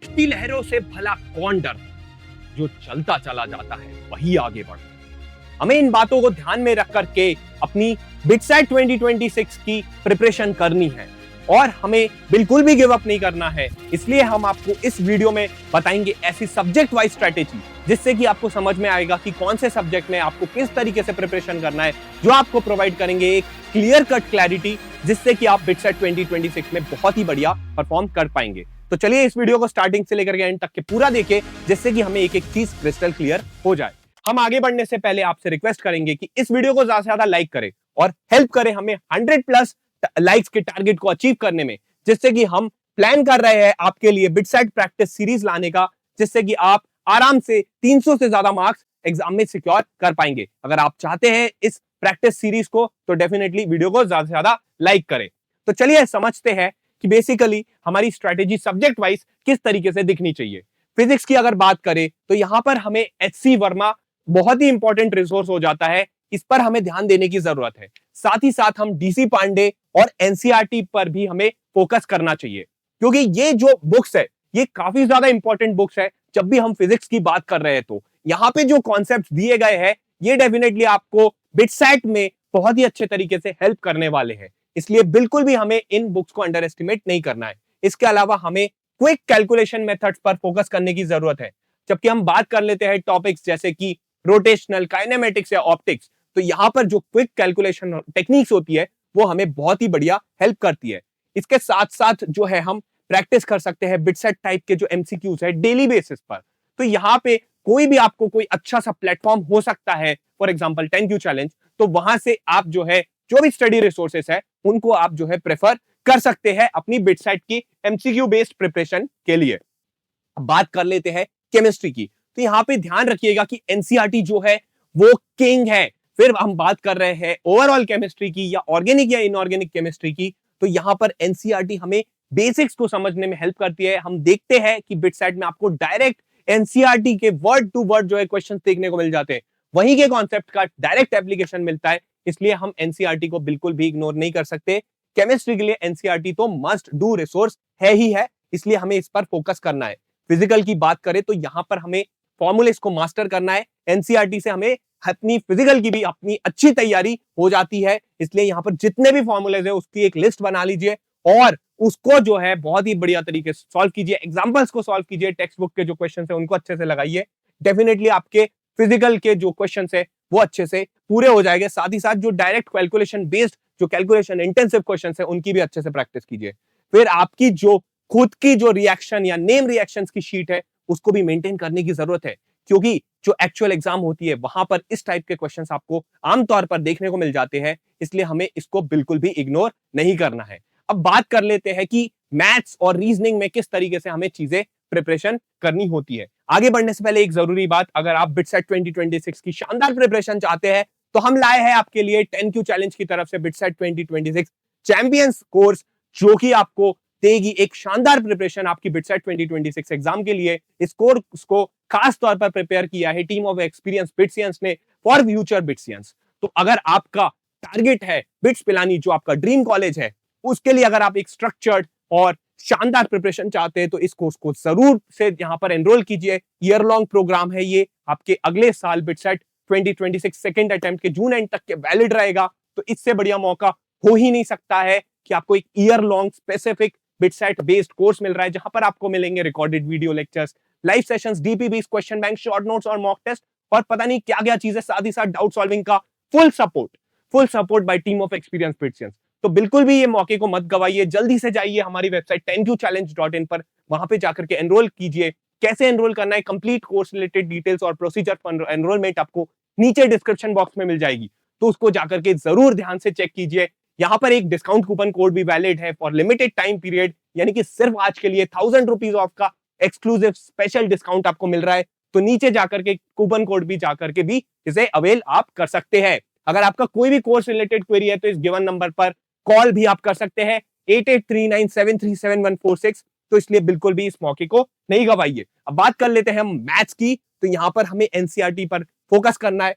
उठती लहरों से भला कौन डरता, जो चलता चला जाता है वही आगे बढ़ता है। हमें इन बातों को ध्यान में रख करके अपनी बिटसेट 2026 की प्रिपरेशन करनी है और हमें बिल्कुल भी गिव अप नहीं करना है। इसलिए हम आपको इस वीडियो में बताएंगे ऐसी सब्जेक्ट वाइज स्ट्रेटेजी जिससे कि आपको समझ में आएगा कि कौन से सब्जेक्ट में आपको किस तरीके से प्रिपरेशन करना है, जो आपको प्रोवाइड करेंगे एक क्लियर कट क्लैरिटी, जिससे कि आप बिटसेट 2026 में बहुत ही बढ़िया परफॉर्म कर पाएंगे। तो चलिए इस वीडियो को स्टार्टिंग से लेकर के एंड तक के पूरा देखें, जिससे कि हमें एक एक चीज क्रिस्टल क्लियर हो जाए। हम आगे बढ़ने से पहले आपसे रिक्वेस्ट करेंगे कि इस वीडियो को ज्यादा से ज्यादा लाइक करें और हेल्प करें हमें 100+ लाइक्स के टारगेट को अचीव करने में, जिससे कि हम प्लान कर रहे हैं आपके लिए बिटसेट प्रैक्टिस सीरीज लाने का, जिससे कि आप आराम से 300 से ज्यादा मार्क्स एग्जाम में सिक्योर कर पाएंगे। अगर आप चाहते हैं इस प्रैक्टिस सीरीज को तो डेफिनेटली वीडियो को ज्यादा से ज्यादा लाइक करें। तो चलिए समझते हैं कि बेसिकली हमारी स्ट्रेटेजी सब्जेक्ट वाइज किस तरीके से दिखनी चाहिए। फिजिक्स की अगर बात करें तो यहां पर हमें एचसी वर्मा बहुत ही इंपॉर्टेंट रिसोर्स हो जाता है, इस पर हमें ध्यान देने की जरूरत है। साथ ही साथ हम डीसी पांडे और एनसीईआरटी पर भी हमें फोकस करना चाहिए, क्योंकि ये जो बुक्स है ये काफी ज्यादा इंपॉर्टेंट बुक्स है। जब भी हम फिजिक्स की बात कर रहे हैं तो यहाँ पे जो कॉन्सेप्ट दिए गए हैं ये डेफिनेटली आपको बिटसेट में बहुत ही अच्छे तरीके से हेल्प करने वाले हैं। इसलिए बिल्कुल भी हमें इन बुक्स को अंडर एस्टिमेट नहीं करना है। इसके अलावा हमें क्विक कैलकुलेशन मेथड्स पर फोकस करने की जरूरत है। जबकि हम बात कर लेते हैं टॉपिक्स जैसे कि रोटेशनल, काइनेमेटिक्स या ऑप्टिक्स, तो यहाँ पर जो क्विक कैलकुलेशन टेक्निक्स होती है वो हमें बहुत ही बढ़िया हेल्प करती है। इसके साथ साथ जो है हम प्रैक्टिस कर सकते हैं बिटसेट टाइप के जो एमसीक्यूज है डेली बेसिस पर। तो यहाँ पे कोई भी आपको कोई अच्छा सा प्लेटफॉर्म हो सकता है, फॉर एग्जांपल 10Q चैलेंज, तो वहां से आप जो है जो भी स्टडी रिसोर्सेस है उनको आप जो है प्रेफर कर सकते हैं अपनी बिटसेट की एमसीक्यू बेस्ड प्रिपरेशन के लिए। अब बात कर लेते हैं केमिस्ट्री की। तो यहाँ पे ध्यान रखिएगा कि एनसीईआरटी जो है वो किंग है। फिर हम बात कर रहे हैं ओवरऑल केमिस्ट्री की या ऑर्गेनिक या इनऑर्गेनिक केमिस्ट्री की, तो यहाँ पर एनसीईआरटी हमें बेसिक्स को समझने में हेल्प करती है। हम देखते हैं कि बिटसेट में आपको डायरेक्ट एनसीईआरटी के वर्ड टू वर्ड जो है क्वेश्चंस देखने को मिल जाते हैं, वहीं के कॉन्सेप्ट का डायरेक्ट एप्लीकेशन मिलता है। इसलिए हम एनसीईआरटी को बिल्कुल भी इग्नोर नहीं कर सकते। केमिस्ट्री के लिए एनसीईआरटी तो मस्ट डू रिसोर्स है ही है, इसलिए हमें इस पर फोकस करना है। फिजिकल की बात करें तो यहाँ पर हमें फॉर्मूलेस को मास्टर करना है। एनसीईआरटी से हमें अपनी फिजिकल की भी अपनी अच्छी तैयारी हो जाती है। इसलिए यहाँ पर जितने भी फॉर्मूलेज है उसकी एक लिस्ट बना लीजिए और उसको जो है बहुत ही बढ़िया तरीके से सॉल्व कीजिए। एग्जांपल्स को सॉल्व कीजिए, टेक्स्ट बुक के जो क्वेश्चन है उनको अच्छे से लगाइए। डेफिनेटली आपके फिजिकल के जो क्वेश्चन है वो अच्छे से पूरे हो जाएंगे। साथ ही साथ जो डायरेक्ट कैलकुलेशन बेस्ड, जो कैलकुलेशन इंटेंसिव क्वेश्चन है उनकी भी अच्छे से प्रैक्टिस कीजिए। फिर आपकी जो खुद की जो रिएक्शन या नेम रिएक्शंस की शीट है उसको भी मेंटेन करने की जरूरत है, क्योंकि जो एक्चुअल एग्जाम होती है वहां पर इस टाइप के क्वेश्चंस आपको आमतौर पर देखने को मिल जाते हैं। इसलिए हमें इसको बिल्कुल भी इग्नोर नहीं करना है। अब बात कर लेते हैं कि मैथ्स और रीजनिंग में किस तरीके से हमें चीजें प्रिपरेशन करनी होती है। आगे बढ़ने से पहले एक जरूरी बात, अगर आप बिटसेट 2026 की शानदार प्रिपरेशन चाहते हैं तो हम लाए हैं आपके लिए 10Q चैलेंज की तरफ से बिटसेट 2026 चैंपियंस कोर्स, जो कि आपको देगी एक शानदार प्रिपरेशन आपकी बिटसेट 2026 एग्जाम के लिए। इस कोर्स को खास तौर पर प्रिपेयर किया है टीम ऑफ एक्सपीरियंस बिट्सियंस ने फॉर फ्यूचर बिट्सियंस। तो अगर आपका टारगेट है बिट्स पिलानी, जो आपका ड्रीम कॉलेज है, उसके लिए अगर आप एक स्ट्रक्चर्ड और शानदार प्रिपरेशन चाहते हैं तो इस कोर्स को जरूर से यहाँ पर एनरोल कीजिए। ईयर लॉन्ग प्रोग्राम है ये, आपके अगले साल बिटसेट 2026 सेकेंड अटेम्प्ट के जून एंड तक के वैलिड रहेगा। तो इससे बढ़िया मौका हो ही नहीं सकता है कि आपको एक year long specific BITSAT based course मिल रहा है, जहां पर आपको मिलेंगे recorded video lectures, live sessions, DPPs, question bank, short notes और मॉक टेस्ट और पता नहीं क्या क्या चीजें, साथ ही साथ डाउट सॉल्विंग का full support by team of experience BITSians. तो बिल्कुल भी ये मौके को मत गवाइए, जल्दी से जाइए हमारी वेबसाइट 10qchallenge.in पर, वहां पे जाकर के एनरोल कीजिए। कैसे एनरोल करना है, कंप्लीट कोर्स रिलेटेड डिटेल्स और प्रोसीजर फॉर एनरोलमेंट आपको नीचे डिस्क्रिप्शन बॉक्स में मिल जाएगी, तो उसको जाकर के जरूर ध्यान से चेक कीजिए। यहाँ पर एक डिस्काउंट कूपन कोड भी वैलिड है फॉर लिमिटेड टाइम पीरियड, यानी कि सिर्फ आज के लिए 1000 रुपीज ऑफ का एक्सक्लूसिव स्पेशल डिस्काउंट आपको मिल रहा है। तो नीचे जाकर के कूपन कोड भी जाकर के भी इसे अवेल आप कर सकते हैं। अगर आपका कोई भी कोर्स रिलेटेड क्वेरी है तो इस गिवन नंबर पर कॉल भी आप कर सकते हैं 8839737146। तो इसलिए बिल्कुल भी इस मौके को नहीं गवाइए। अब बात कर लेते हैं हम मैथ्स की। तो यहाँ पर हमें एनसीईआरटी पर फोकस करना है।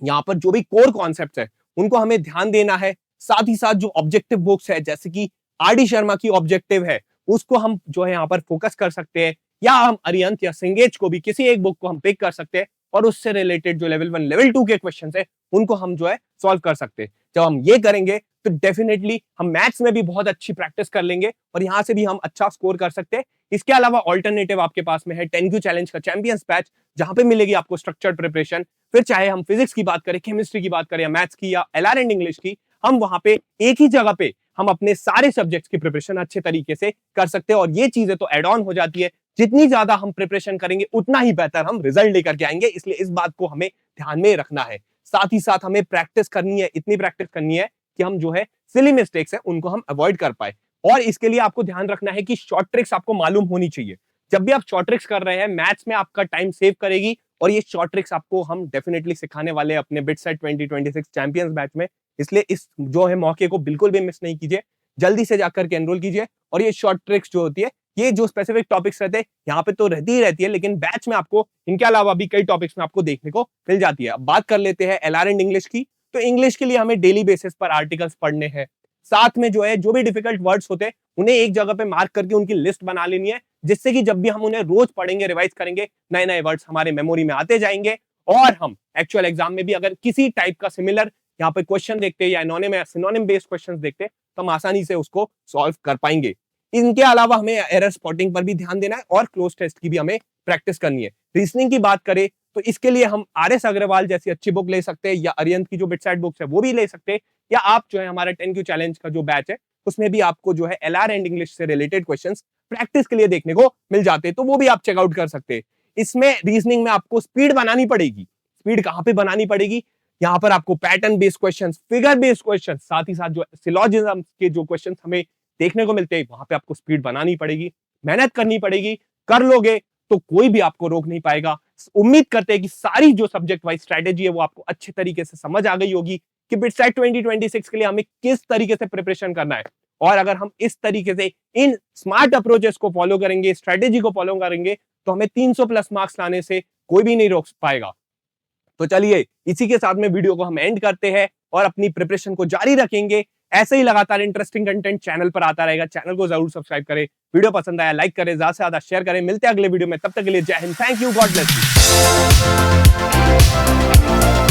यहाँ पर जो भी कोर कॉन्सेप्ट्स है उनको हमें ध्यान देना है। साथ ही साथ जो ऑब्जेक्टिव बुक्स है, जैसे कि आर डी शर्मा की ऑब्जेक्टिव है, उसको हम जो है यहाँ पर फोकस कर सकते हैं, या हम अरिहंत या सिंगेज को भी किसी एक बुक को हम पिक कर सकते हैं और उससे रिलेटेड जो लेवल 1 लेवल 2 के क्वेश्चन है उनको हम जो है सॉल्व कर सकते हैं। जब हम ये करेंगे तो डेफिनेटली हम मैथ्स में भी बहुत अच्छी प्रैक्टिस कर लेंगे और यहाँ से भी हम अच्छा स्कोर कर सकते हैं। इसके अलावा ऑल्टरनेटिव आपके पास में है 10Q चैलेंज का चैंपियंस बैच, जहां पे मिलेगी आपको स्ट्रक्चर्ड प्रिपरेशन। फिर चाहे हम फिजिक्स की बात करें, केमिस्ट्री की बात करें, या मैथ्स की, या एलआर एंड इंग्लिश की, हम वहां पे एक ही जगह पे हम अपने सारे सब्जेक्ट्स की प्रिपरेशन अच्छे तरीके से कर सकते हैं। और ये चीजें तो एड ऑन हो जाती है, जितनी ज्यादा हम प्रिपरेशन करेंगे उतना ही बेहतर हम रिजल्ट लेकर के आएंगे, इसलिए इस बात को हमें ध्यान में रखना है। साथ ही साथ हमें प्रैक्टिस करनी है, इतनी प्रैक्टिस करनी है कि हम जो है सिली मिस्टेक्स है उनको हम अवॉइड कर पाए। और इसके लिए आपको ध्यान रखना है कि शॉर्ट ट्रिक्स आपको मालूम होनी चाहिए। जब भी आप शॉर्ट ट्रिक्स कर रहे हैं, मैथ्स में आपका टाइम सेव करेगी, और ये शॉर्ट ट्रिक्स आपको हम डेफिनेटली सिखाने वाले हैं अपने बिटसेट 2026 चैंपियंस बैच में। इसलिए इस जो है मौके को बिल्कुल भी मिस नहीं कीजिए, जल्दी से जाकर के एनरोल कीजिए। और ये शॉर्ट ट्रिक्स जो होती है, ये जो स्पेसिफिक टॉपिक्स रहते हैं यहाँ पे तो रहती ही रहती है, लेकिन बैच में आपको इनके अलावा भी कई टॉपिक्स में आपको देखने को मिल जाती है। अब बात कर लेते हैं एलआर एंड इंग्लिश की। तो इंग्लिश के लिए हमें डेली बेसिस पर आर्टिकल्स पढ़ने हैं, साथ में जो है जो भी डिफिकल्ट वर्ड्स होते हैं उन्हें एक जगह पे मार्क करके उनकी लिस्ट बना लेनी है, जिससे कि जब भी हम उन्हें रोज पढ़ेंगे, रिवाइज करेंगे, नए नए वर्ड्स हमारे मेमोरी में आते जाएंगे। और हम एक्चुअल एग्जाम में भी अगर किसी टाइप का सिमिलर यहाँ पे क्वेश्चन देखते हैं या एनोनिम या सिनोनिम बेस्ड क्वेश्चंस देखते हैं तो हम आसानी से उसको सॉल्व कर पाएंगे। इनके अलावा हमें एरर स्पॉटिंग पर भी ध्यान देना है और क्लोज टेस्ट की भी हमें प्रैक्टिस करनी है। रीजनिंग की बात करें तो इसके लिए हम आर.एस. अग्रवाल जैसी अच्छी बुक ले सकते हैं, या अरिहंत की जो बिटसेट बुक्स है वो भी ले सकते हैं, या आप जो है हमारा 10Q चैलेंज का जो बैच है उसमें भी आपको जो है एलआर एंड इंग्लिश से रिलेटेड क्वेश्चंस प्रैक्टिस के लिए देखने को मिल जाते हैं, तो वो भी आप चेकआउट कर सकते हैं। इसमें रीजनिंग में आपको स्पीड बनानी पड़ेगी। स्पीड कहां पे बनानी पड़ेगी? यहाँ पर आपको pattern based question, figure based question, साथ ही साथ जो सिलॉजिज्म के जो क्वेश्चन हमें देखने को मिलते हैं वहां पे आपको स्पीड बनानी पड़ेगी, मेहनत करनी पड़ेगी। कर लोगे तो कोई भी आपको रोक नहीं पाएगा। उम्मीद करते हैं कि सारी जो सब्जेक्ट वाइज स्ट्रेटेजी है वो आपको अच्छे तरीके से समझ आ गई होगी कि बिटसेट 2026 के लिए हमें किस तरीके से प्रिपरेशन करना है। और अगर हम इस तरीके से इन स्मार्ट अप्रोचेस को फॉलो करेंगे, स्ट्रेटेजी को फॉलो करेंगे, तो हमें 300 प्लस मार्क्स लाने से कोई भी नहीं रोक पाएगा। तो चलिए इसी के साथ में वीडियो को हम एंड करते हैं और अपनी प्रिपरेशन को जारी रखेंगे। ऐसे ही लगातार इंटरेस्टिंग कंटेंट चैनल पर आता रहेगा। चैनल को जरूर सब्सक्राइब करें, वीडियो पसंद आया लाइक करें, ज्यादा से ज्यादा शेयर करें। मिलते हैं अगले वीडियो में, तब तक के लिए जय Hind, thank you, God bless you.